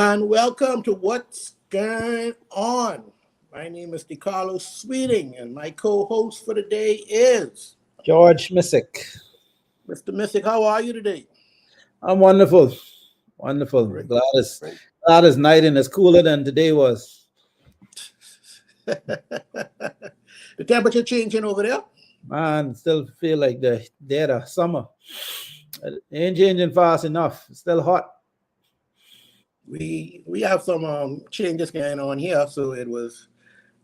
And welcome to What's Going On. My name is DeCarlo Sweeting, and my co-host for the day is George Missick. Mr. Mystic. How are you today? I'm wonderful. Wonderful. Great, Glad it's night and it's cooler than today was. The temperature changing over there? Man, still feel like the dead of summer. It ain't changing fast enough. It's still hot. We have some changes going on here, so it was.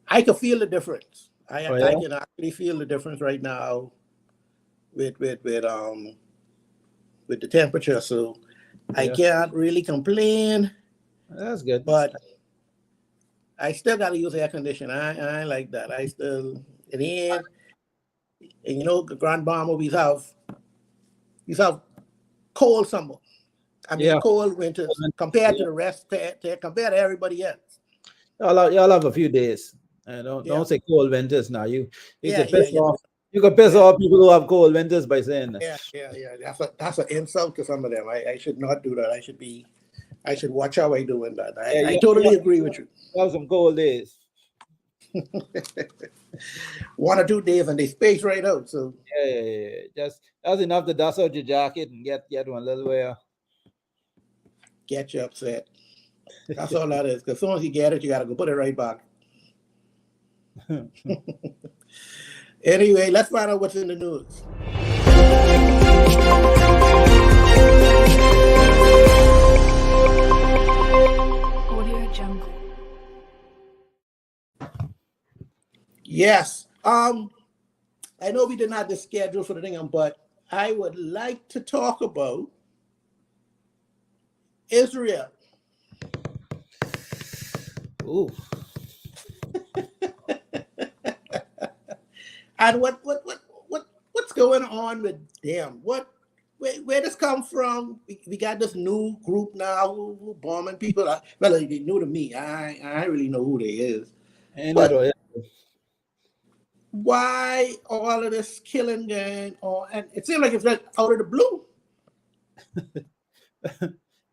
I could feel the difference. Oh I yeah? can actually feel the difference right now with the temperature. So I Yeah. can't really complain, That's good. but I still got to use air conditioning. I ain't like that. I still it ain't. And the Grand Bahama we have cold summer. I mean Yeah. cold winters compared to Yeah. the rest, compared to everybody else. Y'all have a few days. Yeah, Don't say cold winters now. You yeah, could yeah, piss yeah, off yeah, people who have cold winters by saying that. yeah. That's an insult to some of them. I should not do that. I should watch how I doing that. Yeah, I totally agree with you. you have some cold days. 1 or 2 days and they space right out. So Yeah. Just that's enough to dust out your jacket and get one little wear. get you upset. That's all that is. Because as soon as you get it, you got to go put it right back. Anyway, let's find out what's in the news. Audio Jungle. Yes. I know we didn't have the schedule for the thing, but I would like to talk about Israel. Ooh. And what's going on with them? Where this come from? We got this new group now who bombing people. Well, they new to me. I really know who they is. Ain't that But all? why all of this killing going on? And it seems like it's like out of the blue.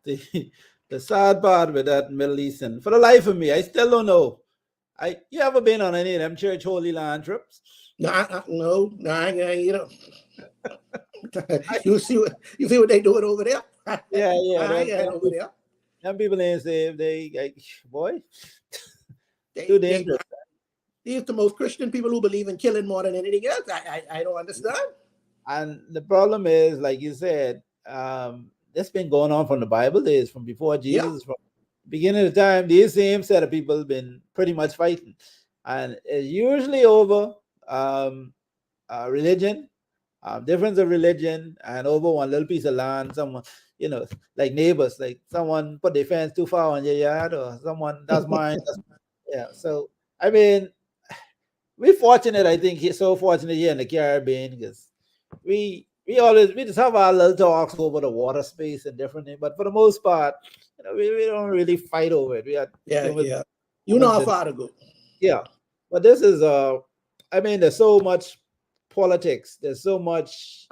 The sad part with that Middle Eastern, for the life of me, I still don't know. You ever been on any of them church Holy Land trips? No, I ain't, I, you see what they doing over there? yeah. I ain't over there. Them people ain't saved. They boy, too They dangerous. these the most Christian people who believe in killing more than anything else. I don't understand. And the problem is, like you said, that's been going on from the Bible days, from before Yeah, Jesus, from beginning of time. These same set of people been pretty much fighting, and it's usually over religion, difference of religion, and over one little piece of land. Someone, like neighbors, like someone put their fence too far on your yard, or someone that's mine. Yeah. So I mean, we're fortunate. I think he's so fortunate here in the Caribbean because we just have our little talks over the water space and different things. But for the most part, we don't really fight over it. We had yeah, humans, yeah. You know humans how and far to go. yeah. But this is I mean, there's so much politics. There's so much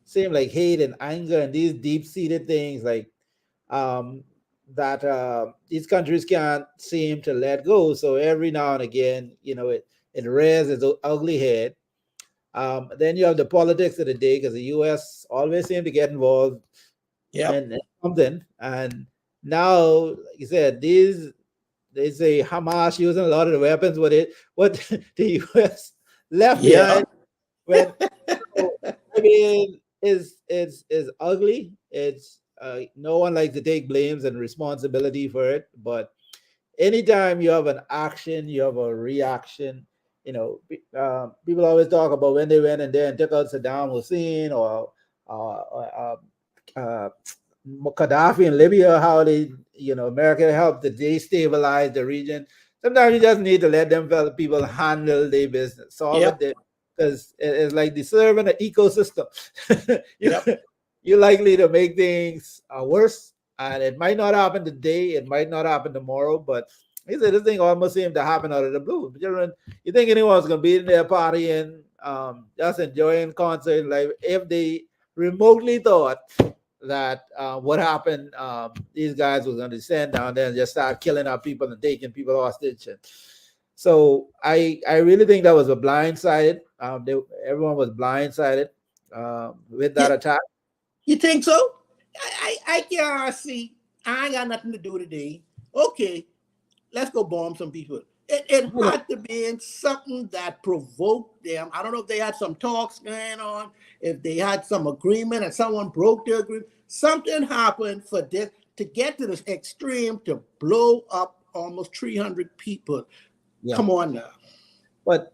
same like hate and anger and these deep-seated things like um that these countries can't seem to let go. So every now and again, it rears its ugly head. Then you have the politics of the day because the U.S. always seem to get involved Yep. in something. And now, like you said, they say Hamas using a lot of the weapons. What the U.S. left Yeah. behind when I mean, is ugly. It's no one likes to take blames and responsibility for it, but anytime you have an action, you have a reaction. People always talk about when they went in there and took out Saddam Hussein or uh, Gaddafi in Libya, how America helped to destabilize the region. Sometimes you just need to let them people handle their business, solve Yep. it, because it's like they serve in an ecosystem. you, Yep. you're likely to make things worse, and it might not happen today, it might not happen tomorrow, but he said this thing almost seemed to happen out of the blue. You think anyone's gonna be in there partying, just enjoying concert, like if they remotely thought that what happened, these guys was going to descend down there and just start killing our people and taking people hostage. And so I really think that was a blindsided. Everyone was blindsided with You, that attack. you think so? I can't see. I ain't got nothing to do today. Okay, let's go bomb some people. It You know, had to be something that provoked them. I don't know if they had some talks going on, if they had some agreement and someone broke the agreement. Something happened for this to get to this extreme to blow up almost 300 people. yeah. Come on now. But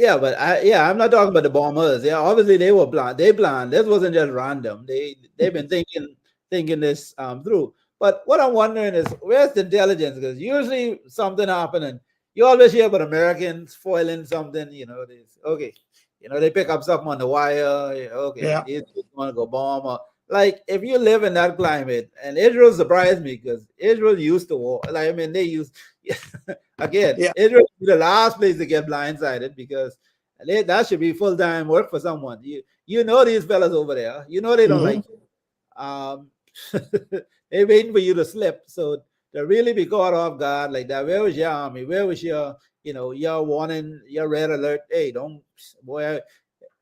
I'm not talking about the bombers. Yeah, obviously they were planned. They planned. This wasn't just random. They've been thinking this through. But what I'm wondering is where's the intelligence? Because usually something happened, and you always hear about Americans foiling something. Okay, they pick up something on the wire. Yeah, okay, Yeah, these want to go bomb. Or, like if you live in that climate, and Israel surprised me because Israel used to war. Like I mean, they used. Again, yeah, Israel is the last place to get blindsided because that should be full time work for someone. You know these fellas over there. You know they don't hmm like you. They're waiting for you to slip. So to really be caught off guard like that, where was your army? Where was your warning, your red alert? Hey, don't boy.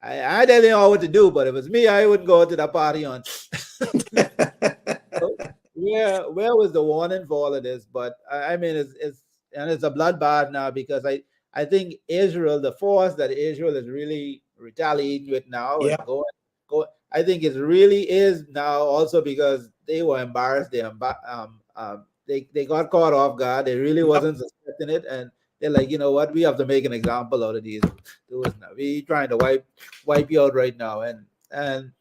I didn't know what to do, but if it was me, I wouldn't go to that party on. So, where was the warning for all of this? But I mean, it's a bloodbath now because I think Israel, the force that Israel is really retaliating with now yeah, and go. I think it really is now also because they were embarrassed. They got caught off guard. They really yeah. wasn't suspecting it, and they're like, you know what, we have to make an example out of these dudes now. We trying to wipe you out right now, and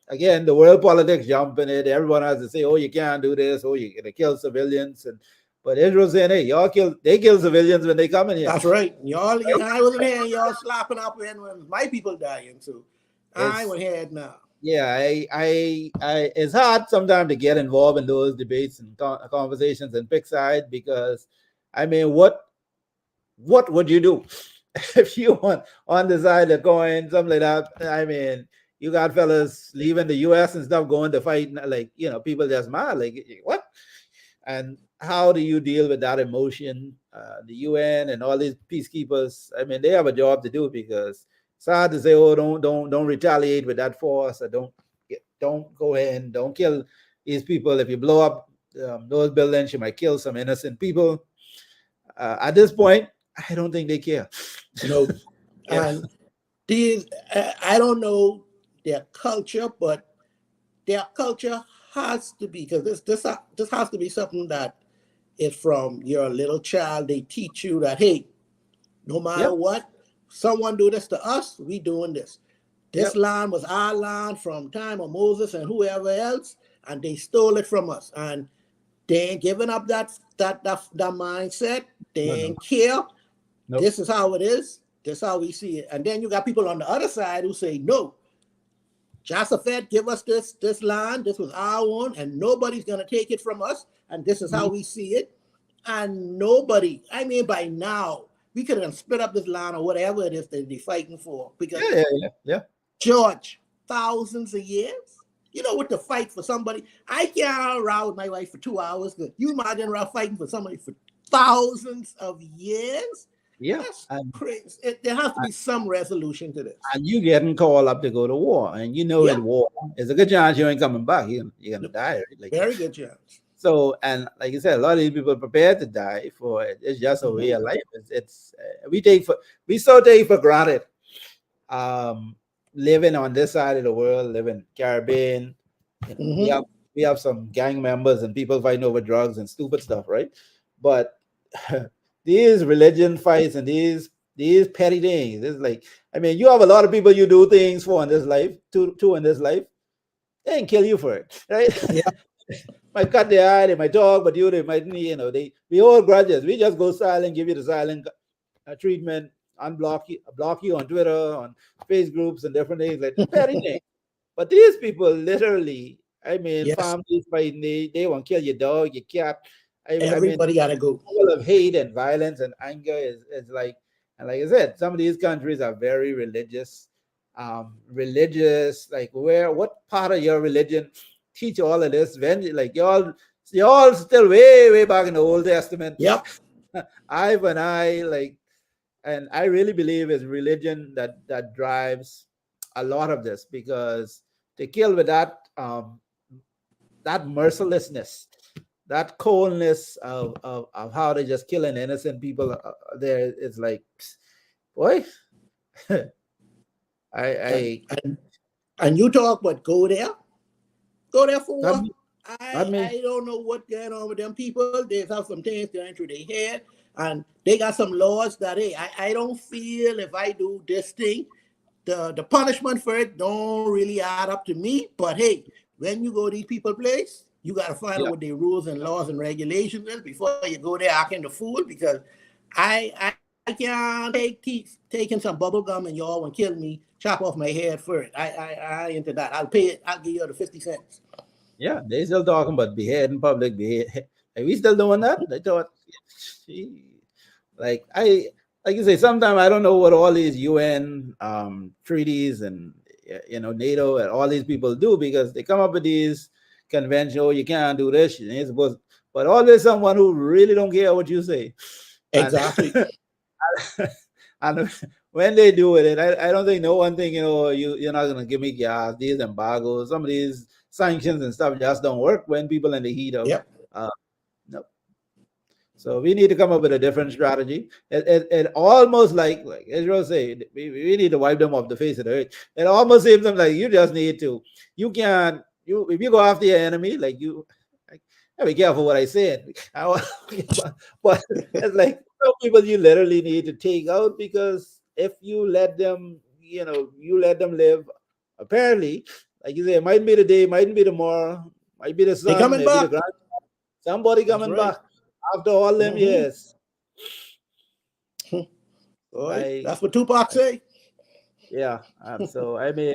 again, the world politics jump in it. Everyone has to say, "Oh, you can't do this. Oh, you're gonna kill civilians." And but Israel saying, "Hey, they kill civilians when they come in here." That's right. Y'all, I wasn't here. Y'all slapping up when my people dying too. I It's went ahead now. yeah, it's hard sometimes to get involved in those debates and conversations and pick side because, I mean, what would you do if you on the side of going something like that? I mean, you got fellas leaving the U.S. and stuff going to fight, like people just mad, like what? And how do you deal with that emotion? The UN and all these peacekeepers, I mean, they have a job to do because it's hard to say, oh, don't retaliate with that force, or don't go in, don't kill these people. If you blow up those buildings, you might kill some innocent people. At this point, I don't think they care. No, Yeah, and these I don't know their culture, but their culture has to be because this has to be something that is from your little child. They teach you that hey, no matter yep, what, someone do this to us, we doing this. This yep, land was our land from time of Moses and whoever else, and they stole it from us. And they ain't giving up that mindset. They no, no, ain't care. nope, This is how it is. This is how we see it. And then you got people on the other side who say, no, Josaphat, give us this land. This was our one, and nobody's gonna take it from us. And this is how mhm, we see it. And nobody, I mean, by now, we could have split up this land or whatever it is that they're fighting for. Because yeah, yeah, yeah, yeah. George, thousands of years. You know what to fight for somebody. I can't row with my wife for 2 hours. Good. You imagine row fighting for somebody for thousands of years? Yeah. That's crazy. There has to be some resolution to this. And you getting called up to go to war, and Yeah, in war, there's a good chance you ain't coming back. You're gonna die, right? Like very good chance. so, and like you said, a lot of these people are prepared to die for it. It's just a way Mm-hmm. of life. We so take for granted um, living on this side of the world, living Caribbean. We Mm-hmm. have some gang members and people fighting over drugs and stupid stuff, right? But these religion fights and these petty things, it's like I mean, you have a lot of people you do things for in this life, to in this life. They ain't kill you for it, right? Yeah. Might cut their eye, they might talk, but they might, we hold grudges. We just go silent, give you the silent treatment, block you on Twitter, on face groups, and different things like petty things. But these people literally, I mean, Yes. families fighting, they want to kill your dog, your cat. I mean, Everybody got to go. level of hate and violence and anger is like, and like I said, some of these countries are very religious. Religious, like what part of your religion teach all of this. When like y'all still way back in the Old Testament. Yep. Eye for an eye, like, and I really believe it's religion that drives a lot of this, because they kill with that mercilessness, that coldness of how they just killing innocent people. There, it's like, boy, And, I and and you talk, but go there. Go there for not what? me, not me. I don't know what's going on with them people. They have some things going through their head, and they got some laws that hey, I don't feel if I do this thing, the punishment for it don't really add up to me. But hey, when you go to these people place, you got to find out Yeah, what their rules and laws and regulations is before you go there acting the fool. Because I can't taking some bubble gum and y'all want to kill me, chop off my head for it. I into that. I'll pay it. I'll give you the 50 cents. yeah. They still talking about behead in public. Behead. Are we still doing that? I thought, gee, like like you say, sometimes I don't know what all these UN treaties and NATO and all these people do, because they come up with these conventions. Oh, you can't do this. You ain't supposed. But always someone who really don't care what you say, and Exactly. and when they do with it, I don't think no one think you're not gonna give me gas. These embargoes, some of these sanctions and stuff just don't work when people in the heat of Yep. no. So we need to come up with a different strategy. It almost like Israel say, we need to wipe them off the face of the earth. It almost seems them like you just need to. You can't. If you go after your enemy, like you. Be careful what I said. But it's like some people you literally need to take out, because if you let them, you let them live. Apparently, like you say, it might be the day, mightn't be tomorrow, might be the They son, coming maybe the back. grand. Somebody That's coming right. back after all them Mm-hmm. years. Boy, I that's what Tupac say. Yeah. So I mean,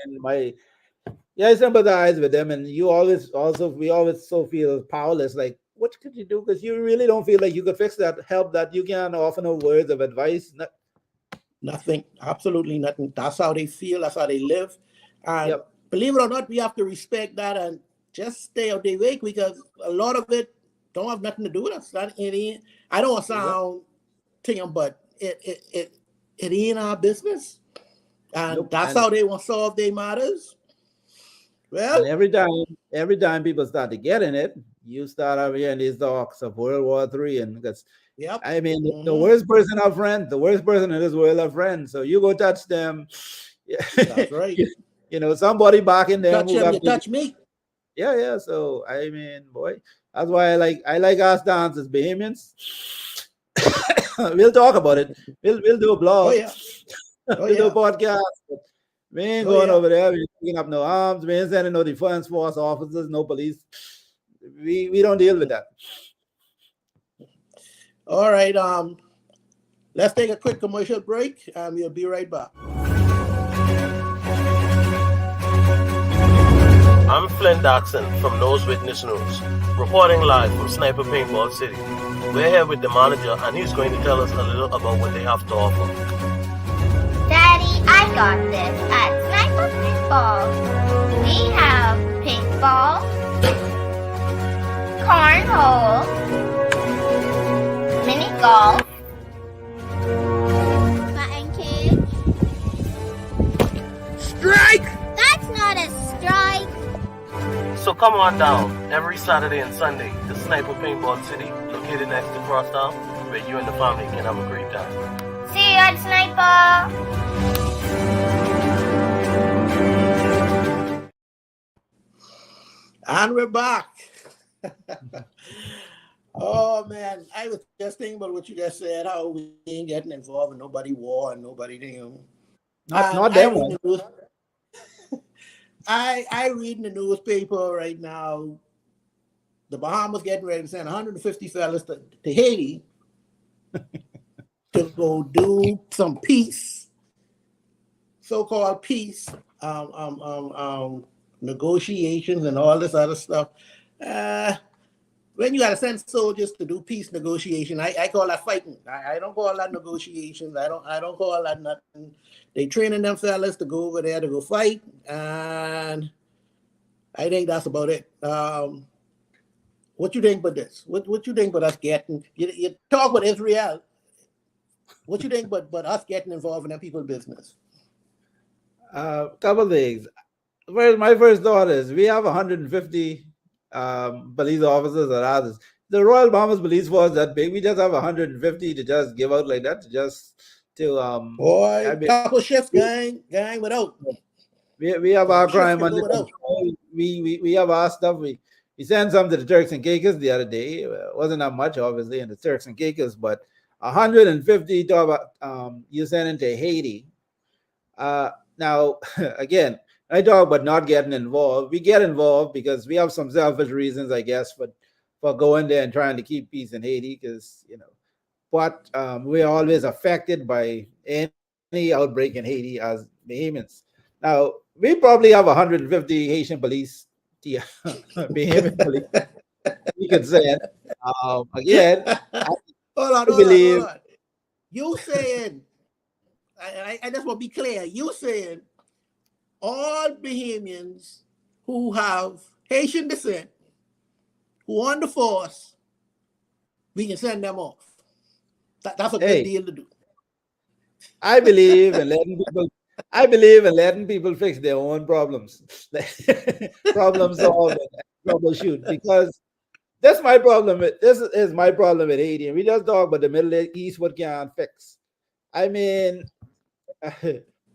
I sympathize with them, and we always so feel powerless. Like, what could you do? Because you really don't feel like you could fix that, help that. You can't offer no words of advice. Nothing. Absolutely nothing. That's how they feel. That's how they live. And Yep. believe it or not, we have to respect that and just stay out their way, because a lot of it don't have nothing to do with us. I don't Exactly. sound to them, but it ain't our business. And Nope. that's how they want to solve their matters. And Well, every time people start to get in it, you start over here in these talks of World War III, and because yep. I mean, the Mm-hmm. worst person are friends. The worst person in this world are friends. So you go touch them. That's right. Somebody backing them Touch who them, got you touch me. yeah. So I mean, boy, that's why I like our stance as Bahamians. We'll talk about it. We'll do a Oh blog. yeah. Oh We'll do a yeah. podcast. We ain't Oh going yeah. over there. We ain't picking up no arms. We ain't sending no defense force officers, no police. We don't deal with that. All right. Let's take a quick commercial break, and we'll be right back. I'm Flynn Doxson from Nose Witness News, reporting live from Sniper Paintball City. We're here with the manager, and he's going to tell us a little about what they have to offer. Daddy, I got this at Sniper Paintball. We have paintball, cornhole, mini golf, batting cage. Strike! That's not a strike. So come on down every Saturday and Sunday to Sniper Paintball City, located next to Crosstown, where you and the family can have a great time. See you at Sniper. And we're back. Oh man, I was just thinking about what you just said. How we ain't getting involved in nobody war and nobody thing. And Not them one. I read in the newspaper right now. The Bahamas getting ready to send 150 fellas to Haiti to go do some peace, so-called peace, negotiations and all this other stuff. When you got to send soldiers to do peace negotiation, I call that fighting. I don't call that negotiations. I don't call that nothing. They training them fellas to go over there to go fight, and I think that's about it. What you think about this? What you think about us getting? You talk about Israel. What you think about us getting involved in them people's business? Couple things. My first thought is we have 150 police officers at others. The Royal Bahamas Police Force that big. We just have 150 to just give out like that. I Boy, mean, couple shifts, we, gang without. we have our Couple shifts crime can under go without. control. We have our stuff. We sent some to the Turks and Caicos the other day. Wasn't that much, obviously, in the Turks and Caicos, but 150 to about you sent into Haiti. Now, again, I talk about not getting involved. We get involved because we have some selfish reasons, I guess, for going there and trying to keep peace in Haiti, because but we're always affected by any outbreak in Haiti as Bahamians. Now, we probably have 150 Haitian police, Bahamian police, you could say it. Again, Hold I believe, on. You saying, I just want to be clear, you saying all Bahamians who have Haitian descent, who on the force, we can send them off. That's a good hey, deal to do. I believe in letting people fix their own problems, problem solve and troubleshoot. Because that's my problem. This is my problem with Haiti. And we just talk about the Middle East, what can't fix. I mean,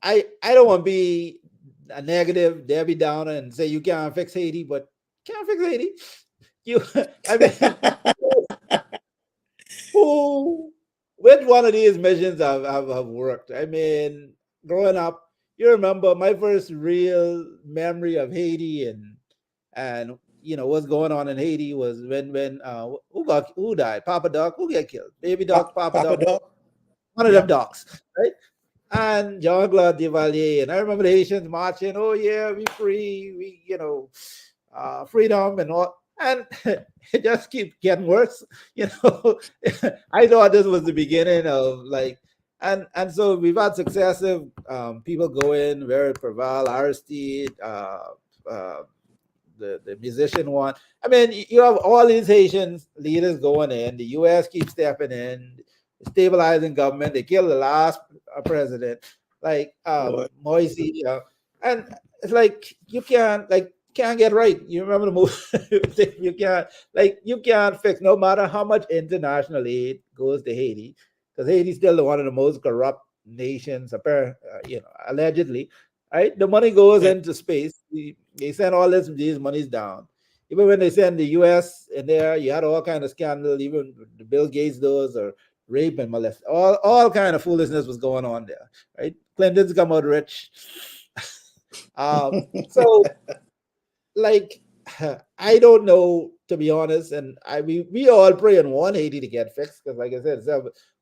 I don't want to be a negative Debbie Downer and say you can't fix Haiti, but can't fix Haiti. You, I mean, who, which one of these missions have worked? I mean, growing up, you remember my first real memory of Haiti and what's going on in Haiti was when who died? Papa Doc, who get killed? Baby Doc, Papa Papa Doc, Dog. one of Yeah. them docs, right? And Jean-Claude Duvalier. And I remember the Haitians marching, oh yeah, we free, freedom and all. And it just keeps getting worse. I thought this was the beginning of and so we've had successive people go in, Vera Preval, Aristide, the musician one. I mean, you have all these Haitian leaders going in. The U.S. keeps stepping in, stabilizing government. They killed the last president, like Moisey, and it's like you can't get right. You remember the movie? you can't fix, no matter how much international aid goes to Haiti, because Haiti's still one of the most corrupt nations, allegedly. Right, the money goes into space. They send all these monies down. Even when they send the U.S. in there, you had all kind of scandal. Even the Bill Gates does, or rape and molest, all kind of foolishness was going on there. Right, Clinton's come out rich. So, I don't know, to be honest, and we all pray and want Haiti to get fixed, because, like I said,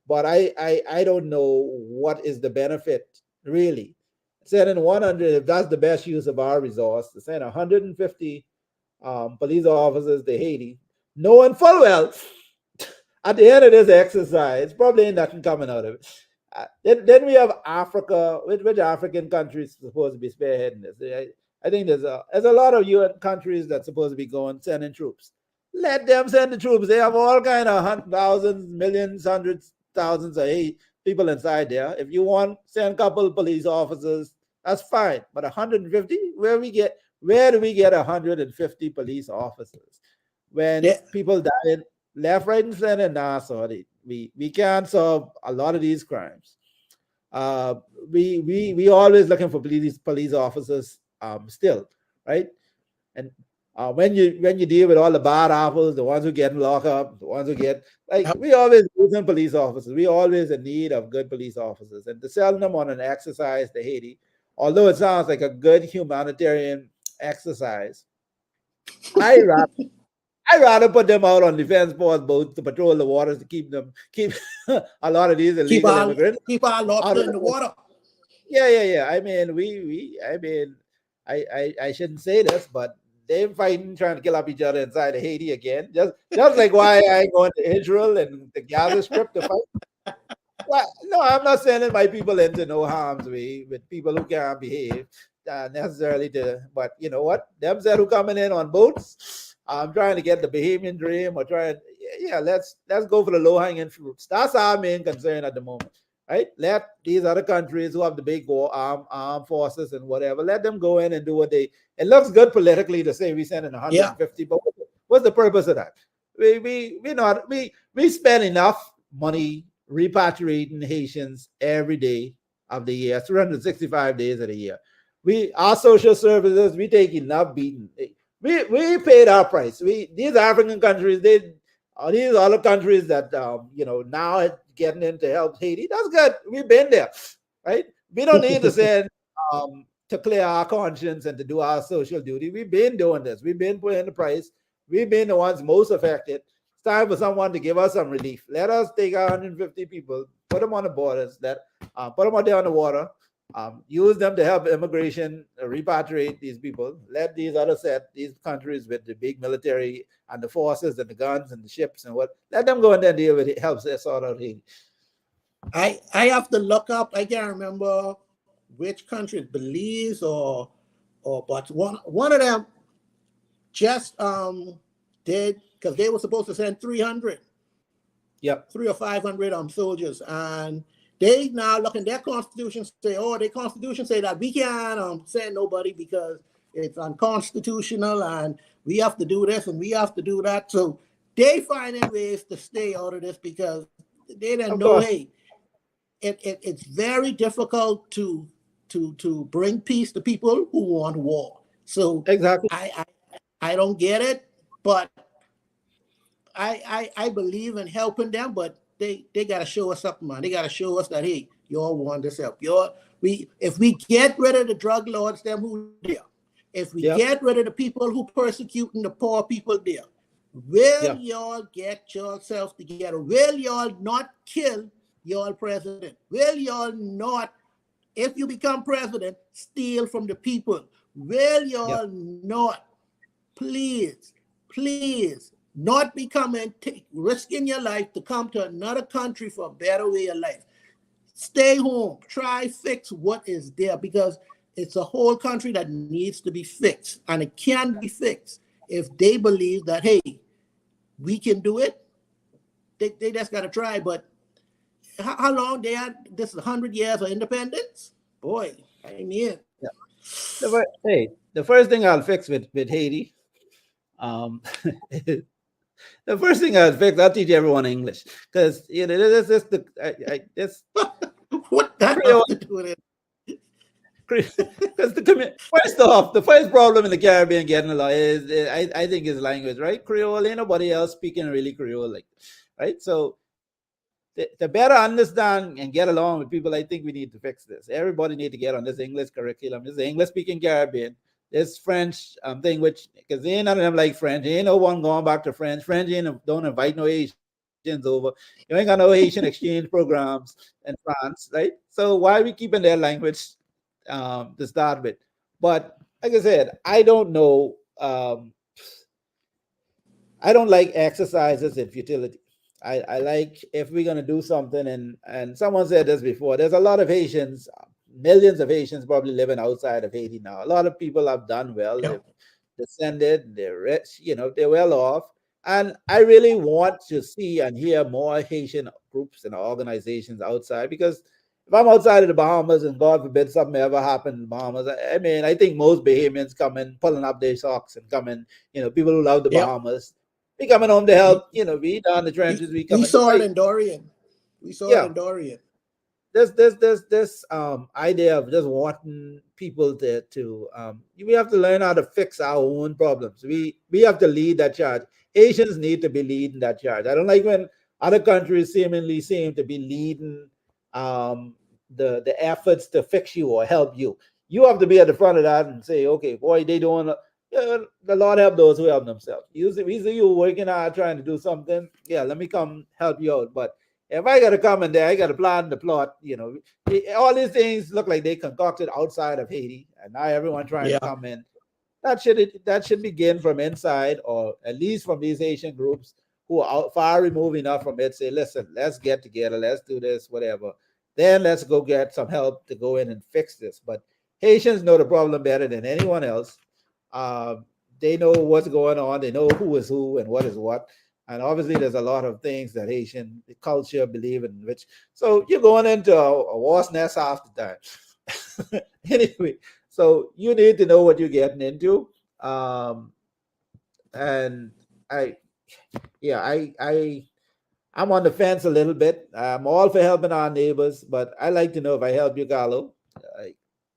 but I don't know what is the benefit really. Sending 100, if that's the best use of our resource, to send 150 police officers to Haiti, knowing full well at the end of this exercise, probably ain't nothing coming out of it. Then we have Africa. Which African countries supposed to be spearheading this? I think there's a lot of UN countries that's supposed to be sending troops. Let them send the troops. They have all kind of thousands, millions, hundreds, thousands of people inside there. If you want, send a couple of police officers, that's fine. But 150, where do we get 150 police officers when people die left, right, and center in Nassau? We can't solve a lot of these crimes. We always looking for police officers still, right? And when you deal with all the bad apples, the ones who get locked up, the ones who get we always losing police officers. We always in need of good police officers, and to send them on an exercise to Haiti, although it sounds like a good humanitarian exercise, I rather put them out on defense force boats to patrol the waters to keep a lot of these illegal immigrants. Keep our lobster in the water. Yeah. I mean, I shouldn't say this, but they're fighting, trying to kill up each other inside of Haiti again. Just like why I ain't going to Israel and the Gaza Strip to fight. Well, no, I'm not sending my people into no harm's way with people who can't behave. necessarily to, but you know what? Them said who coming in on boats. I'm trying to get the Bahamian dream or trying, yeah, let's go for the low hanging fruits. That's our main concern at the moment, right? Let these other countries who have the big war armed forces and whatever, let them go in and do what they. It looks good politically to say we send in Yeah. 150, but what's the purpose of that? We spend enough money repatriating Haitians every day of the year, 365 days of the year. Our social services, we take enough beating. We paid our price. These African countries, these other countries that now getting into help Haiti. That's good. We've been there, right? We don't need to send to clear our conscience and to do our social duty. We've been doing this. We've been paying the price. We've been the ones most affected. It's time for someone to give us some relief. Let us take 150 people, put them on the borders, put them out there on the water, use them to help immigration repatriate these people. Let these countries with the big military and the forces and the guns and the ships and let them go in there and deal with it. Helps us sort out Haiti. I have to look up. I can't remember which country, Belize or but one of them just did, because they were supposed to send 300. Yep. 300 or 500 soldiers, and they now look in their constitution say, their constitution say that we can't send nobody because it's unconstitutional and we have to do this and we have to do that. So they finding ways to stay out of this because they didn't know, hey, it's very difficult to bring peace to people who want war. So exactly, I don't get it, but I believe in helping them, but they got to show us something, man. They got to show us that, hey, y'all want this help. If we get rid of the drug lords, them who there, if we get rid of the people who persecuting the poor people there, will y'all get yourself together? Will y'all not kill your president? Will y'all not, if you become president, steal from the people? Will y'all not, please, not risking your life to come to another country for a better way of life? Stay home. Try fix what is there, because it's a whole country that needs to be fixed, and it can be fixed if they believe that, hey, we can do it. They just got to try. But how long they had? This is 100 years of independence. Boy, I mean, the first thing I'll fix with Haiti. The first thing I'll teach everyone English, because this is this what that have to do with it? Because first off, the first problem in the Caribbean getting along is I think is language, right? Creole, ain't nobody else speaking really Creole, like, right? So to better understand and get along with people, I think we need to fix this. Everybody need to get on this English curriculum. This is English speaking Caribbean. This French thing, which, because ain't none of them like French. Ain't no one going back to French. French don't invite no Asians over. You ain't got no Haitian exchange programs in France, right? So why are we keeping their language to start with? But like I said, I don't know. I don't like exercises in futility. I like, if we're going to do something, and someone said this before, there's a lot of Haitians, millions of Haitians probably living outside of Haiti now. A lot of people have done well. They've descended, they're rich, they're well off. And I really want to see and hear more Haitian groups and organizations outside, because if I'm outside of the Bahamas and God forbid something ever happened in the Bahamas, I mean, I think most Bahamians come in pulling up their socks and coming, people who love the Bahamas, we coming home to help, we down the trenches. We saw it in Dorian. We saw it in Dorian. This idea of just wanting people to we have to learn how to fix our own problems. We have to lead that charge. Asians need to be leading that charge. I don't like when other countries seemingly seem to be leading the efforts to fix you or help you. You have to be at the front of that and say, okay, boy, they doing. The Lord help those who help themselves. Usually you working hard trying to do something. Yeah, let me come help you out. But if I got to come in there, I got to plan the plot. All these things look like they concocted outside of Haiti, and now everyone trying to come in. That should begin from inside, or at least from these Asian groups who are far removed enough from it. Say, listen, let's get together, let's do this, whatever. Then let's go get some help to go in and fix this. But Haitians know the problem better than anyone else. They know what's going on. They know who is who and what is what. And obviously, there's a lot of things that Haitian culture believe in. Which so you're going into a war's nest half the time. Anyway, so you need to know what you're getting into. And I, yeah, I'm on the fence a little bit. I'm all for helping our neighbors, but I like to know if I help you, Carlo, uh,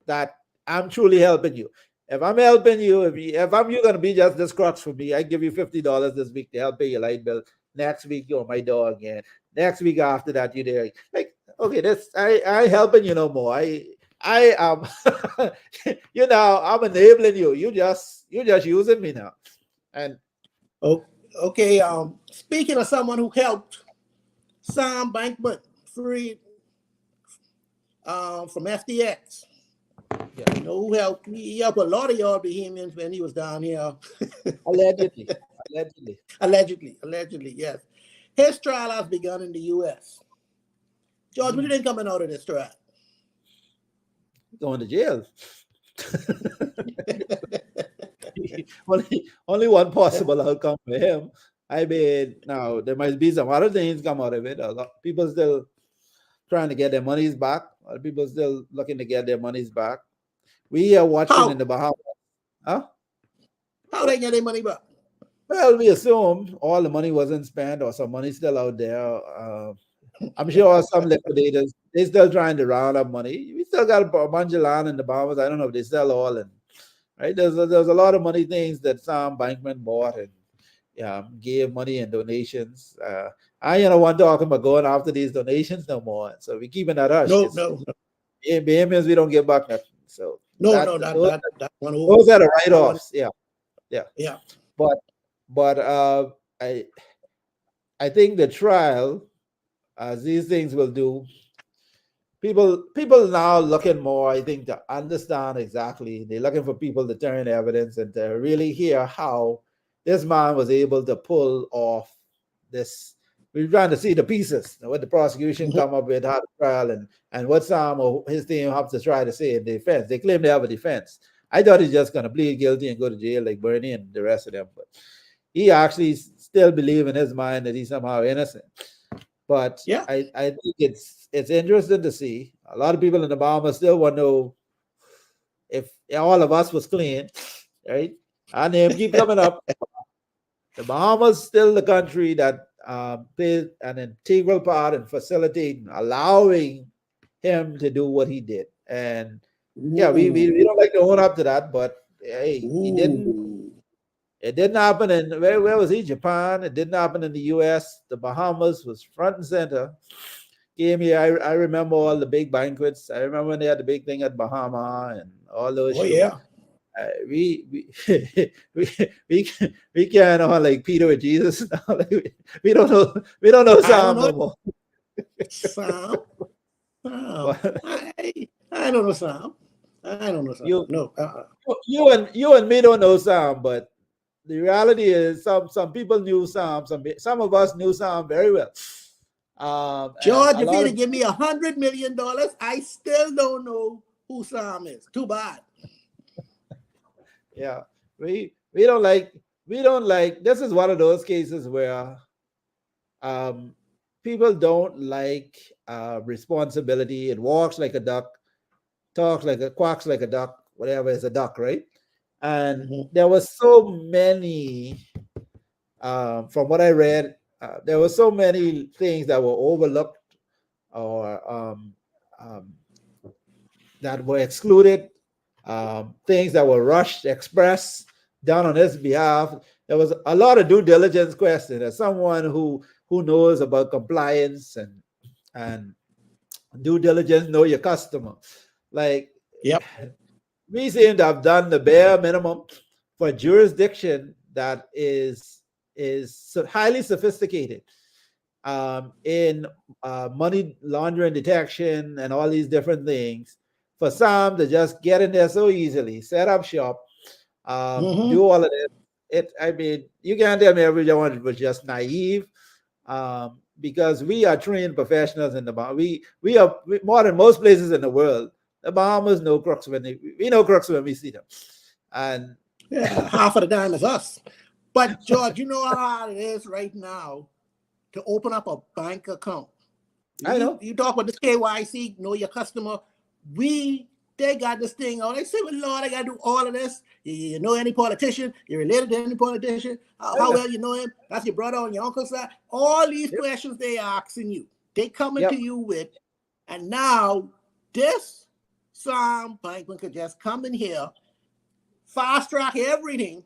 that I'm truly helping you. If I'm helping you, if I'm you gonna be just this crux for me, I give you $50 this week to help pay your light bill. Next week you're my dog again. Next week after that you're there. Like okay, that's I helping you no more. I am I'm enabling you. You just using me now. And Oh, okay. Speaking of someone who helped Sam Bankman Fried from FTX. yeah, You know who helped? He helped a lot of y'all Bahamians when he was down here. allegedly. Allegedly, yes. His trial has begun in the U.S. George, what do you think coming out of this trial? Going to jail. only one possible outcome for him. I mean, now there might be some other things come out of it. A lot people still trying to get their monies back. A lot of people still looking to get their monies back. We are watching How? in the Bahamas. Huh? How they get their money back? Well, we assume all the money wasn't spent or some money still out there. I'm sure some liquidators, they still trying to round up money. We still got a bunch of land in the Bahamas. I don't know if they sell all. And right, there's a lot of money things that Sam Bankman bought and gave money and donations. I want talking about going after these donations no more. So we keeping that hush. No. Bahamians, we don't give back nothing. So That one over. those are the write-offs. Yeah. Yeah. But I think the trial, as these things will do, people now looking more, I think, to understand exactly. They're looking for people to turn evidence and to really hear how this man was able to pull off this. We're trying to see the pieces, what the prosecution come up with, how the trial, and what Sam or his team have to try to say in defense. They claim they have a defense. I thought he's just going to plead guilty and go to jail like Bernie and the rest of them. But he actually still believes in his mind that he's somehow innocent. But yeah, I think it's interesting to see. A lot of people in the Bahamas still want to know if all of us was clean, right? Our name keep coming up. The Bahamas still the country that played an integral part in facilitating, allowing him to do what he did. And yeah, we don't like to own up to that, but hey, he didn't. It didn't happen in where was he? Japan. It didn't happen in the U.S. The Bahamas was front and center. Came here. I remember all the big banquets. I remember when they had the big thing at Bahama and all those. Oh yeah. We we can't on like Peter with Jesus. Like, we don't know Sam no more. Sam. I don't know Sam. I don't know Sam. You and me don't know Sam, but the reality is some people knew Sam. Some of us knew Sam very well. George, if you give me $100 million, I still don't know who Sam is. Too bad. Yeah, we don't like this is one of those cases where people don't like responsibility. It walks like a duck, quacks like a duck, whatever is a duck, right? And there was so many from what I read, there were so many things that were overlooked or that were excluded. Things that were rushed, expressed, done on his behalf. There was a lot of due diligence questions. As someone who knows about compliance and due diligence, know your customer. Like, yep, we seem to have done the bare minimum for jurisdiction that is highly sophisticated in money laundering detection and all these different things. For some to just get in there so easily, set up shop, do all of this. I mean, you can't tell me everyone was just naive, because we are trained professionals in the bar. We are more than most places in the world. The Bahamas know crooks we know crooks when we see them. And Yeah, half of the dime is us. But George, you know how hard it is right now to open up a bank account. I know. You talk about this KYC, know your customer. They got this thing out. They say, well, Lord, I got to do all of this. You know any politician? You're related to any politician? How well you know him? That's your brother on your uncle's side. All these questions they asking you. They coming to you with, and now this Sam Bankman could just come in here, fast track everything.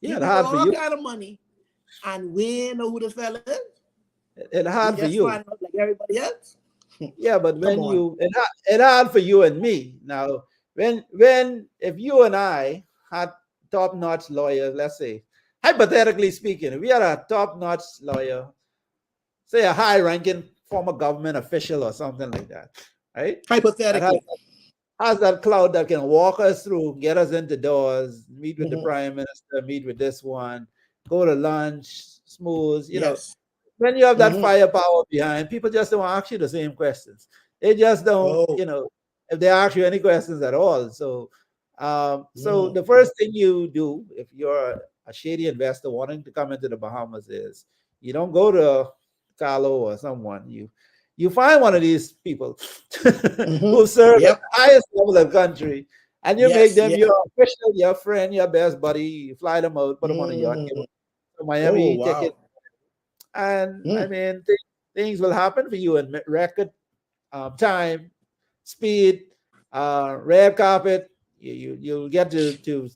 Yeah, it's hard for you. All kind of money, and we know who this fella is. It's hard for you. Like everybody else. Yeah, but when it's hard for you and me. Now, if you and I had top-notch lawyers, let's say, hypothetically speaking, if we had a top-notch lawyer, say a high-ranking former government official or something like that, right? Hypothetically. Has that cloud that can walk us through, get us into doors, meet with the prime minister, meet with this one, go to lunch, smooth, you know. When you have that firepower behind, people just don't ask you the same questions. They just don't, you know, if they ask you any questions at all. So, so the first thing you do if you're a shady investor wanting to come into the Bahamas is you don't go to Carlo or someone. You find one of these people who serve at the highest level of the country, and you make them your official, your friend, your best buddy. You fly them out, put them on a yacht, give them to Miami ticket. And I mean, things will happen for you in record time, speed, red carpet. You'll get to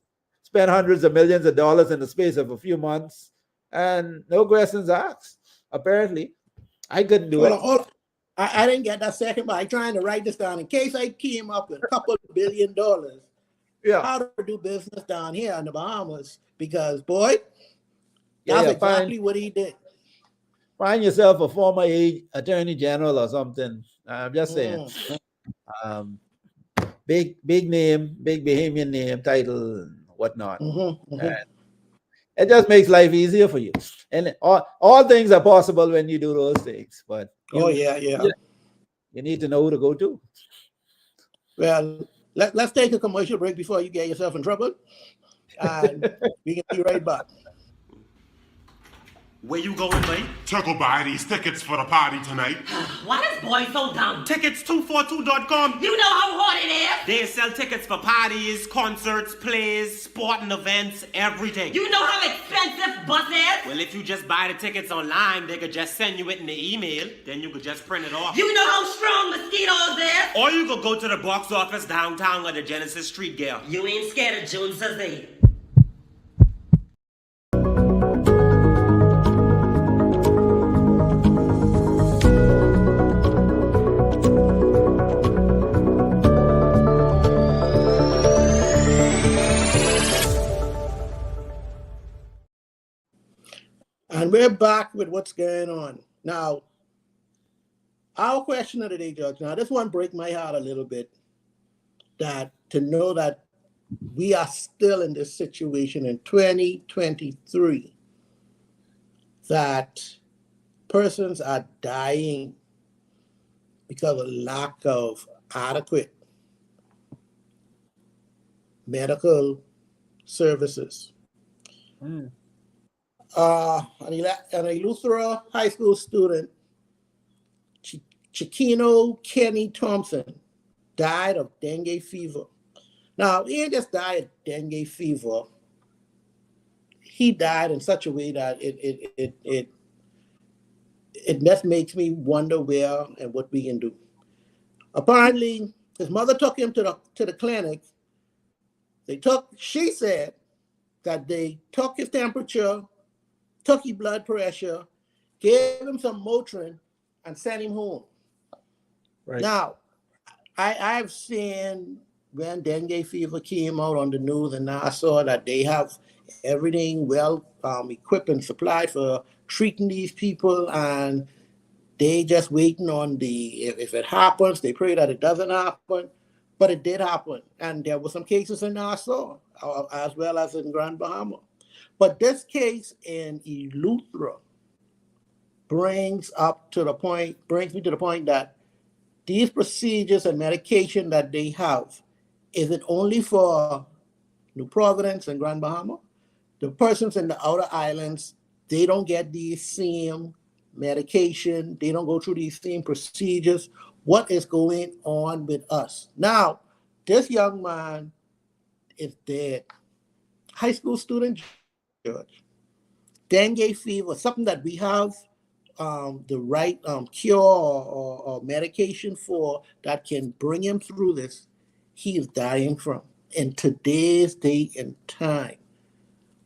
spend hundreds of millions of dollars in the space of a few months, and no questions asked. Apparently, I couldn't do it. I didn't get that second, but I'm trying to write this down in case I came up with a couple of $1 billion. How to do business down here in the Bahamas? Because boy, that's exactly what he did. Find yourself a former attorney general or something. I'm just saying. Big name, big Bahamian name, title, and whatnot. It just makes life easier for you. And all things are possible when you do those things. But you need to know who to go to. Well, let's take a commercial break before you get yourself in trouble. And we can be right back. Where you going, mate? To go buy these tickets for the party tonight. Why this boy so dumb? Tickets242.com. You know how hard it is? They sell tickets for parties, concerts, plays, sporting events, everything. You know how expensive bus is? Well, if you just buy the tickets online, they could just send you it in the email. Then you could just print it off. You know how strong mosquitoes is? Or you could go to the box office downtown with the Genesis Street Girl. You ain't scared of Joneses, eh? And we're back with what's going on. Now, our question of the day, Judge. Now, this one breaks my heart a little bit, that to know that we are still in this situation in 2023, that persons are dying because of lack of adequate medical services. An Eleuthera high school student, Chiquino Kenny Thompson, died of dengue fever. Now, he didn't just die of dengue fever. He died in such a way that it just makes me wonder where and what we can do. Apparently, his mother took him to the clinic. She said that they took his temperature, took his blood pressure, gave him some Motrin, and sent him home. Right. Now, I've seen when dengue fever came out on the news, and now I saw that they have everything well equipped and supplied for treating these people, and they just waiting on if it happens, they pray that it doesn't happen, but it did happen. And there were some cases in Nassau, as well as in Grand Bahama. But this case in Eleuthera brings me to the point that these procedures and medication that they have, is it only for New Providence and Grand Bahama? The persons in the outer islands, they don't get these same medication. They don't go through these same procedures. What is going on with us? Now, this young man is dead. High school student, George. Dengue fever, something that we have the right cure or medication for that can bring him through this, he is dying from in today's day and time.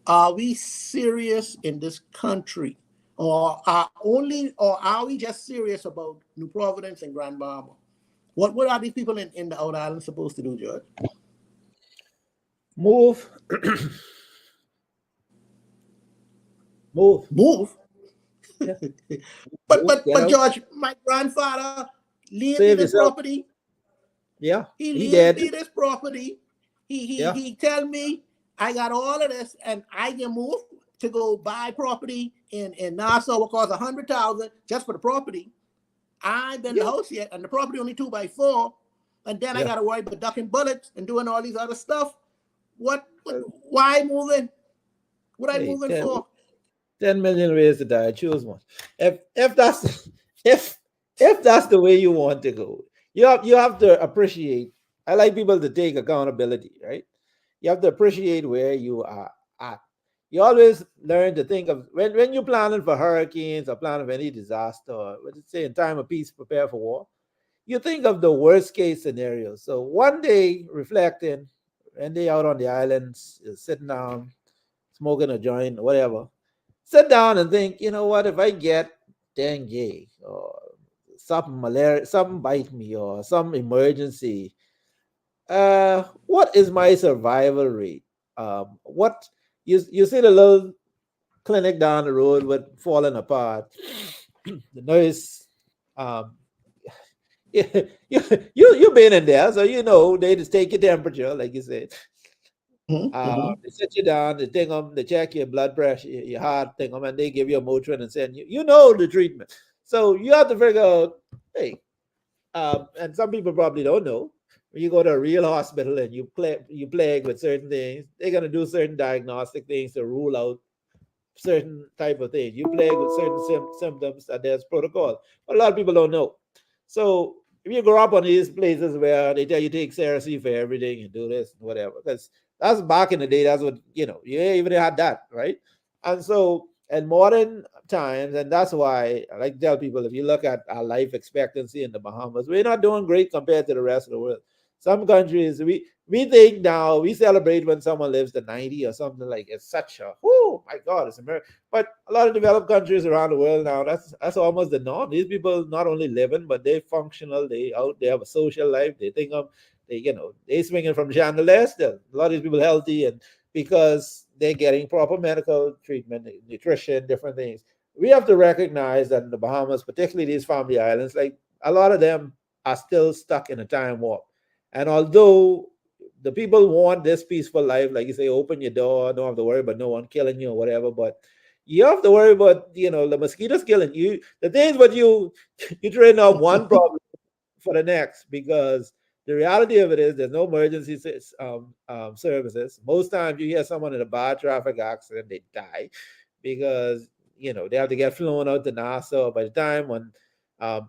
Are we serious in this country, or are we just serious about New Providence and Grand Bahama? What are these people in the outer islands supposed to do, George? Move. Move. Yeah. but Move, get out. George, my grandfather leave me Save this yourself. property. Yeah, He he leave dead. me this property. Yeah. He tell me I got all of this and I can move to go buy property in Nassau will cost $100,000 just for the property. I ain't been in the house yet, and the property only 2x4, and then I Yeah. gotta worry about ducking bullets and doing all these other stuff. Why moving? What I Hey, moving for? 10 million ways to die. Choose one. If that's if that's the way you want to go, you have to appreciate. I like people to take accountability, right? You have to appreciate where you are at. You always learn to think of when you're planning for hurricanes or planning for any disaster, or let's say in time of peace, prepare for war. You think of the worst case scenario. So one day reflecting, when they out on the islands, sitting down, smoking a joint, whatever, sit down and think, you know what, if I get dengue or something malaria, something bite me or some emergency, what is my survival rate? What you see the little clinic down the road with falling apart. The nurse, um, you've been in there, so you know they just take your temperature, like you said. They sit you down, they think them, they check your blood pressure, your heart, think them, and they give you a Motrin and send you. You know the treatment, so you have to figure out, hey, and some people probably don't know. When you go to a real hospital and you plague with certain things, they're gonna do certain diagnostic things to rule out certain type of things. You plague with certain symptoms, and there's protocol. But a lot of people don't know. So if you grow up on these places where they tell you take seriously for everything and do this and whatever, because that's back in the day, that's what you even had that, right? And so in modern times, and that's why I like to tell people, if you look at our life expectancy in the Bahamas, we're not doing great compared to the rest of the world. Some countries, we think now we celebrate when someone lives to 90 or something, like it's such a, oh my God, it's America. But a lot of developed countries around the world now, that's almost the norm. These people not only living, but they functional, they have a social life, they think of, they swinging from chandelier still. A lot of these people healthy, and because they're getting proper medical treatment, nutrition, different things. We have to recognize that in the Bahamas, particularly these family islands, like a lot of them are still stuck in a time warp. And although the people want this peaceful life, like you say, open your door, don't have to worry about no one killing you or whatever, but you have to worry about, the mosquitoes killing you. The thing is, what you train up one problem for the next, because the reality of it is there's no emergency services. Most times you hear someone in a bad traffic accident, they die because, they have to get flown out to Nassau. By the time when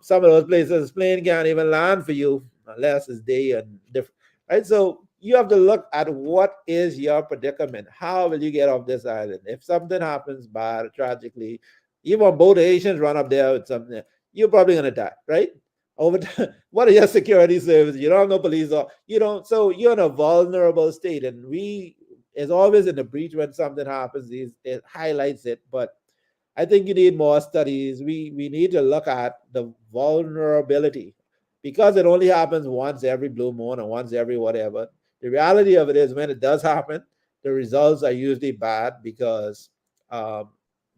some of those places, plane can't even land for you unless it's day and different, right? So you have to look at what is your predicament. How will you get off this island? If something happens bad, tragically, even both Asians run up there with something, you're probably going to die, right? Over time, what are your security services? You don't have no police, or you don't. So you're in a vulnerable state, and it's always in the breach when something happens. It highlights it, but I think you need more studies. We need to look at the vulnerability, because it only happens once every blue moon or once every whatever. The reality of it is, when it does happen, the results are usually bad, because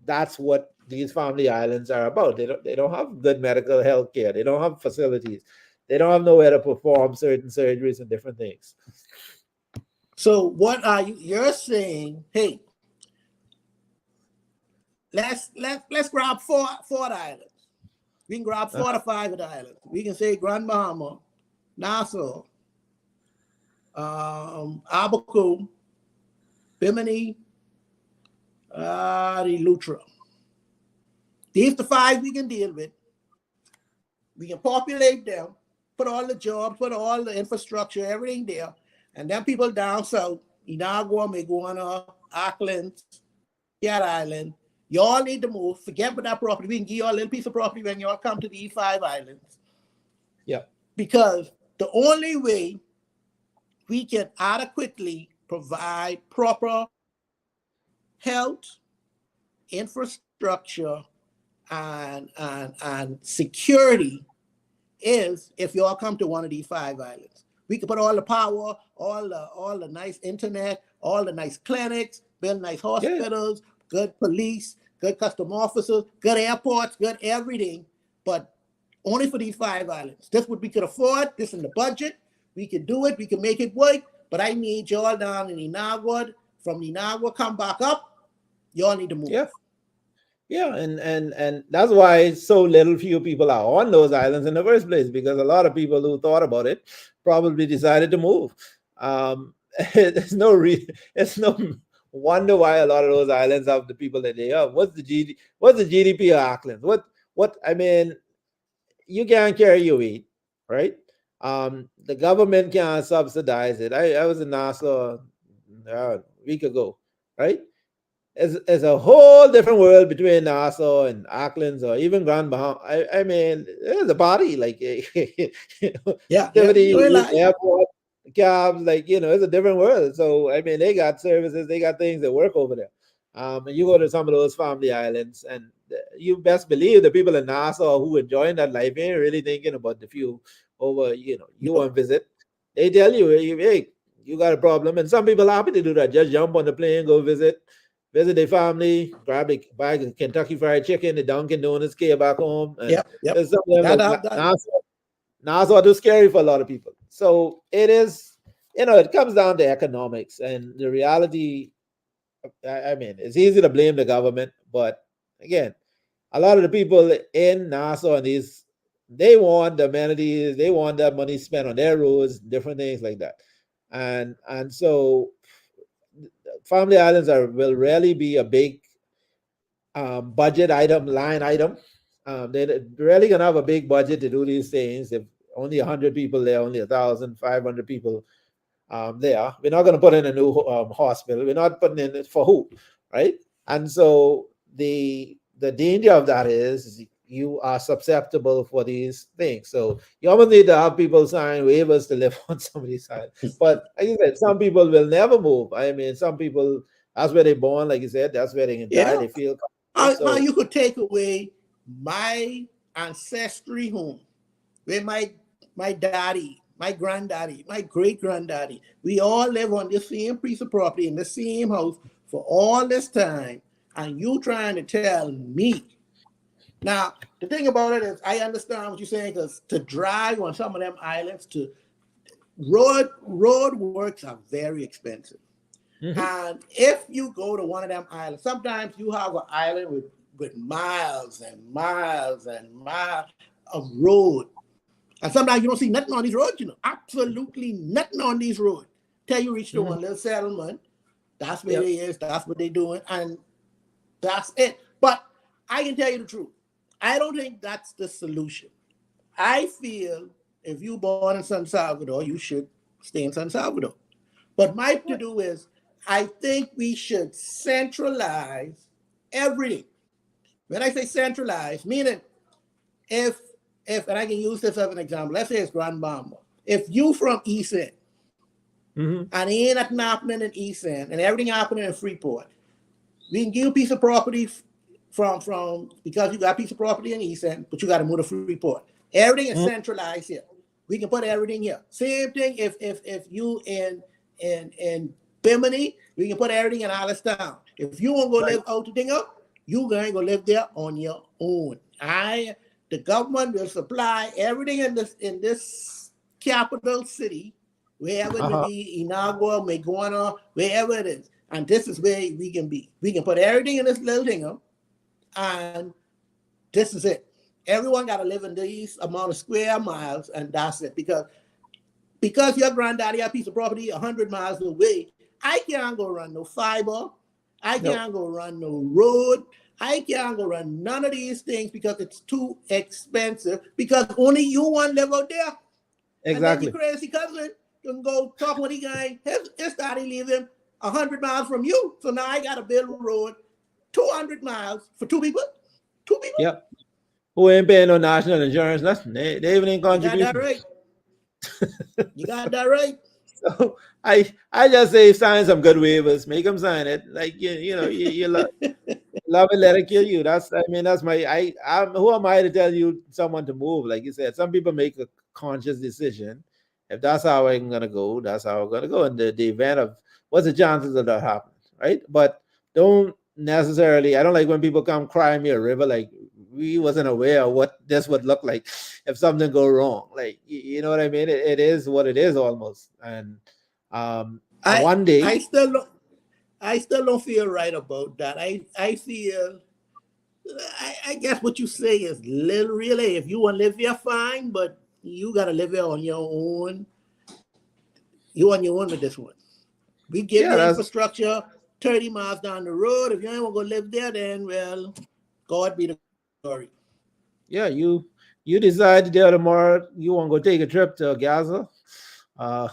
that's what these family islands are about. They don't have good medical health care. They don't have facilities. They don't have nowhere to perform certain surgeries and different things. So what are you're saying? Hey, let's grab four islands. We can grab 45 of the islands. We can say Grand Bahama, Nassau, Abaco, Bimini, the Lutra. These the 5 we can deal with. We can populate them, put all the jobs, put all the infrastructure, everything there. And then people down south, Inagua, Meguana, Auckland, Cat Island, y'all need to move. Forget about that property. We can give you a little piece of property when y'all come to these 5 islands. Yeah. Because the only way we can adequately provide proper health, infrastructure, and security is if y'all come to one of these 5 islands. We can put all the power, all the nice internet, all the nice clinics, build nice hospitals, good police, good custom officers, good airports, good everything, but only for these 5 islands. This what we could afford. This in the budget. We can do it. We can make it work. But I need y'all down in Inagua. From Inagua, come back up. Y'all need to move. Yeah. Yeah, and that's why so little few people are on those islands in the first place, because a lot of people who thought about it probably decided to move. It's no wonder why a lot of those islands have the people that they have. What's the GDP of Auckland? What I mean, you can't carry your weight, right? The government can't subsidize it. I was in Nassau a week ago, right? It's a whole different world between Nassau and Auckland or even Grand Bahama. I mean, it's a party, like airport, cabs, like, it's a different world. So I mean, they got services, they got things that work over there. And you go to some of those family islands, and you best believe the people in Nassau who enjoying that life ain't really thinking about the few over, you want to visit. They tell you, hey, you got a problem, and some people are happy to do that. Just jump on the plane, go visit their family, buy the Kentucky Fried Chicken, the Dunkin' Donuts, get back home. And Nassau too scary for a lot of people. So it is, it comes down to economics, and the reality. I mean, it's easy to blame the government, but again, a lot of the people in Nassau and they want the amenities, they want that money spent on their roads, different things like that, and so family islands will really be a big budget line item. They're really gonna have a big budget to do these things. If only 100 people there, only 1,500 people there, we're not going to put in a new hospital. We're not putting in it for who, right? And so the danger of that is you are susceptible for these things. So you almost need to have people sign waivers to live on somebody's side. But like you said, some people will never move. I mean, some people, that's where they're born, like you said, that's where they can die. They feel. How you could take away my ancestry home, where my daddy, my granddaddy, my great-granddaddy, we all live on the same piece of property in the same house for all this time, and you trying to tell me. Now, the thing about it is, I understand what you're saying, because to drive on some of them islands, to road works are very expensive. Mm-hmm. And if you go to one of them islands, sometimes you have an island with miles and miles and miles of road. And sometimes you don't see nothing on these roads, absolutely nothing on these roads. Till you reach to one little settlement, that's where they is, that's what they're doing, and that's it. But I can tell you the truth. I don't think that's the solution. I feel if you're born in San Salvador, you should stay in San Salvador. But my to-do is, I think we should centralize everything. When I say centralize, meaning if and I can use this as an example, let's say it's Grand Bahama. If you from East End, and ain't nothing happening in East End, and everything happening in Freeport, we can give you a piece of property from because you got a piece of property in East End, but you got to move to Freeport. Everything is centralized here. We can put everything here. Same thing if you in Bimini, we can put everything in Alistown. If you want to go live out the thing up, you going to go live there on your own. The government will supply everything in this capital city, wherever it may be, Inagua, Meguana, wherever it is. And this is where we can be. We can put everything in this little thing up, and this is it. Everyone got to live in these amount of square miles, and that's it. Because your granddaddy had a piece of property 100 miles away, I can't go run no fiber. I Nope. can't go run no road. I can't go run none of these things because it's too expensive. Because only you want to live out there. Exactly. And then your crazy cousin can go talk with the guy. His daddy leave him 100 miles from you. So now I got to build a road 200 miles for two people. Two people. Yep. Who ain't paying no national insurance, nothing. They even ain't You got contribution. that right. You got that right. So I just say sign some good waivers, make them sign it. Like you know, you love it, let it kill you. That's my I'm who am I to tell you someone to move? Like you said, some people make a conscious decision. If that's how I'm gonna go, that's how I'm gonna go. In the event of what's the chances of that happening, right? But don't necessarily. I don't like when people come crying me a river. Like we wasn't aware of what this would look like if something go wrong. Like you know what I mean? It is what it is almost. And one day, I still don't feel right about that. I feel I guess what you say is little really. If you want to live here, fine, but you got to live here on your own. You on your own with this one. We give you infrastructure 30 miles down the road. If you ain't want to go live there, then well, God be the glory. Yeah, you decide there tomorrow you want to go take a trip to Gaza. You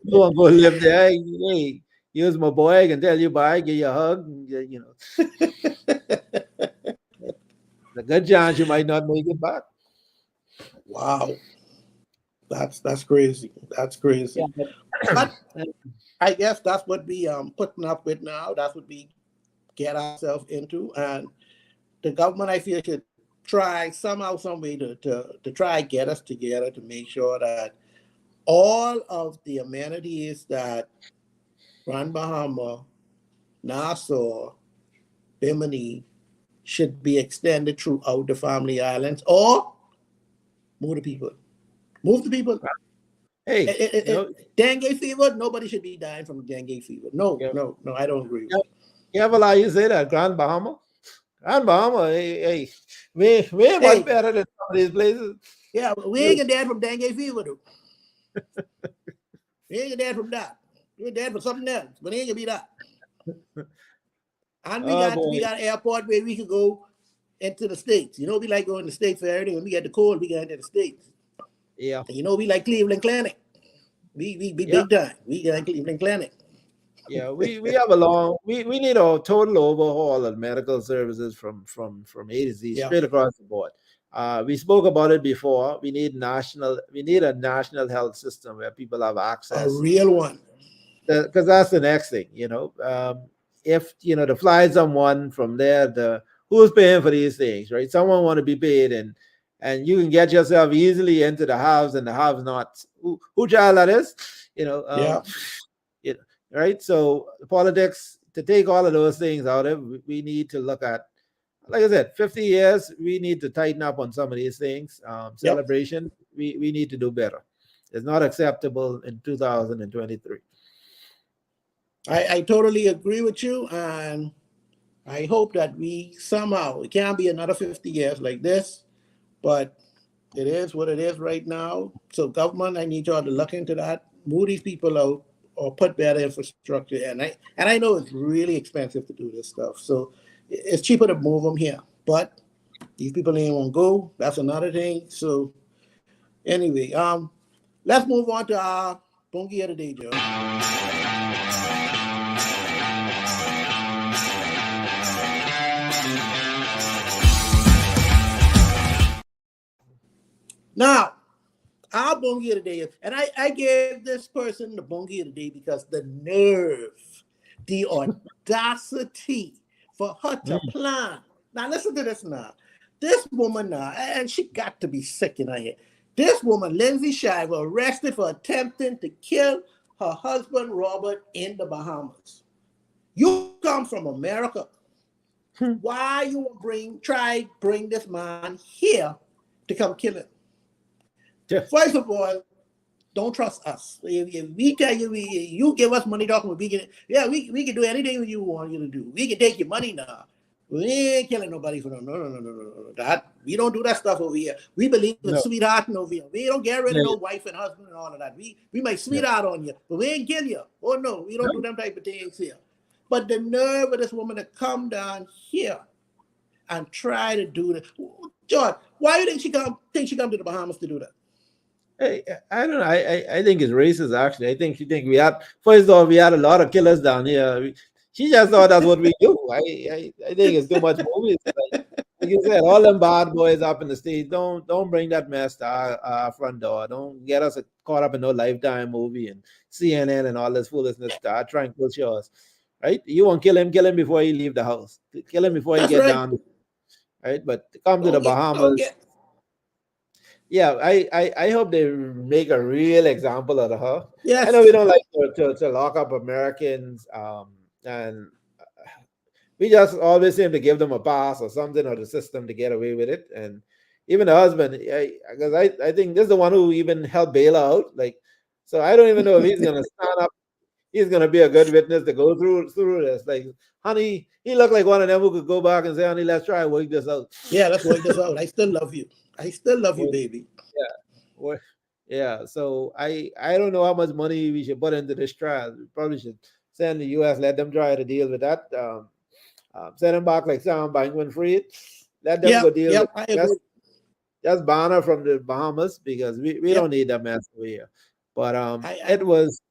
want to go live there. Hey, use my boy. I can tell you bye, give you a hug. You know, the good chance you might not make it back. Wow, that's crazy. That's crazy. Yeah. But I guess that's what we putting up with now. That's what we get ourselves into, and the government, I feel, should try somehow, some way to try get us together to make sure that all of the amenities that Grand Bahama, Nassau, Bimini should be extended throughout the family islands, or move the people. Move the people. Hey, dengue fever, nobody should be dying from dengue fever. No, I don't agree with it. You ever lie you say that, Grand Bahama? Grand Bahama, hey, we much better than some of these places. Yeah, we ain't get dead from dengue fever, though. We ain't get dead from that. We're dead from something else, but it ain't gonna be that. And we got an airport where we could go into the States. You know, we like going to the States for everything. When we get the cold, we get into the States. Yeah. And you know, we like Cleveland Clinic. We big time. We got Cleveland Clinic. Yeah, we have we need a total overhaul of medical services from A to Z, straight across the board. We spoke about it before. We need a national health system where people have access. A real one. Because that's the next thing, you know. If to fly someone from there, who's paying for these things, right? Someone want to be paid, and you can get yourself easily into the haves and the have-nots. Who child that is, right? So the politics, to take all of those things out of it, we need to look at, like I said, 50 years, we need to tighten up on some of these things. Celebration, we need to do better. It's not acceptable in 2023. I totally agree with you, and I hope that we somehow, it can't be another 50 years like this, but it is what it is right now. So government, I need y'all to look into that, move these people out, or put better infrastructure. And I know it's really expensive to do this stuff. So it's cheaper to move them here. But these people ain't want to go. That's another thing. So anyway, let's move on to our Bungie of the Day, Joe. Now, our Bungie of the Day, and I gave this person the Bungie of the Day because the nerve, the audacity for her to plan. Now, listen to this now. This woman now, and she got to be sick in her head. This woman, Lindsay Shiver, arrested for attempting to kill her husband, Robert, in the Bahamas. You come from America. Why you bring this man here to come kill him? First of all, don't trust us. If we tell you, you give us money talking about we can do anything you want you to do. We can take your money now. We ain't killing nobody for no. No. That we don't do that stuff over here. We believe in sweetheart over here. We don't get rid of no wife and husband and all of that. We might sweetheart on you, but we ain't kill you. Oh no, we don't do them type of things here. But the nerve of this woman to come down here and try to do that. George, why do you think she come to the Bahamas to do that? Hey, I don't know. I think it's racist actually. I think she think we had first of all we had a lot of killers down here. She just thought that's what we do. I think it's too much movies. Like you said, all them bad boys up in the States, don't bring that mess to our front door. Don't get us caught up in no Lifetime movie and CNN and all this foolishness. Start trying to push yours. Right? You won't kill him before he leave the house. Kill him before he get down. Right? But to come to the Bahamas. Yeah, I hope they make a real example out of her. Yes. I know we don't like to lock up Americans, and we just always seem to give them a pass or something, or the system to get away with it. And even the husband, because I think this is the one who even helped bail out. Like, so I don't even know if he's gonna stand up. He's gonna be a good witness to go through this. Like, honey, he looked like one of them who could go back and say, honey, let's try and work this out. Yeah, let's work this out. I still love you. I still love you, baby. Yeah. Yeah. So I don't know how much money we should put into this trial. We probably should send the US, let them try to deal with that. Send them back like Sam Bankman-Fried. Let them go deal with just ban her from the Bahamas because we don't need that mess over here. But it was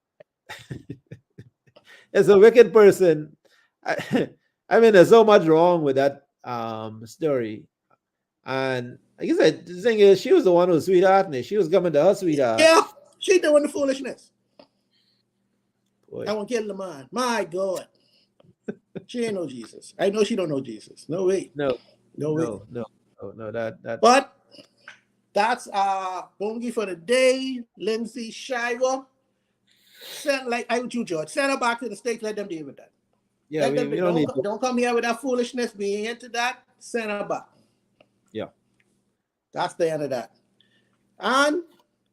it's a wicked person. I mean, there's so much wrong with that story. And like I said, the thing is, she was the one who was sweethearting. She was coming to her sweetheart. Yeah, she doing the foolishness. Boy. I won't kill the man. My God. She ain't know Jesus. I know she don't know Jesus. No way. No way. No. That. But that's Bongi for the day. Lindsay Shiver. Send like I with you, George. Send her back to the States. Let them deal with that. Yeah, we don't need to. Don't come here with that foolishness. We ain't into that. Send her back. Yeah. That's the end of that. And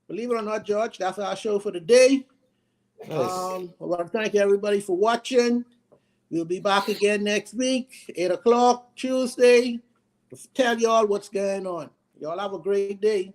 believe it or not, George, that's our show for the day. Nice. I want to thank everybody for watching. We'll be back again next week, 8 o'clock, Tuesday, to tell y'all what's going on. Y'all have a great day.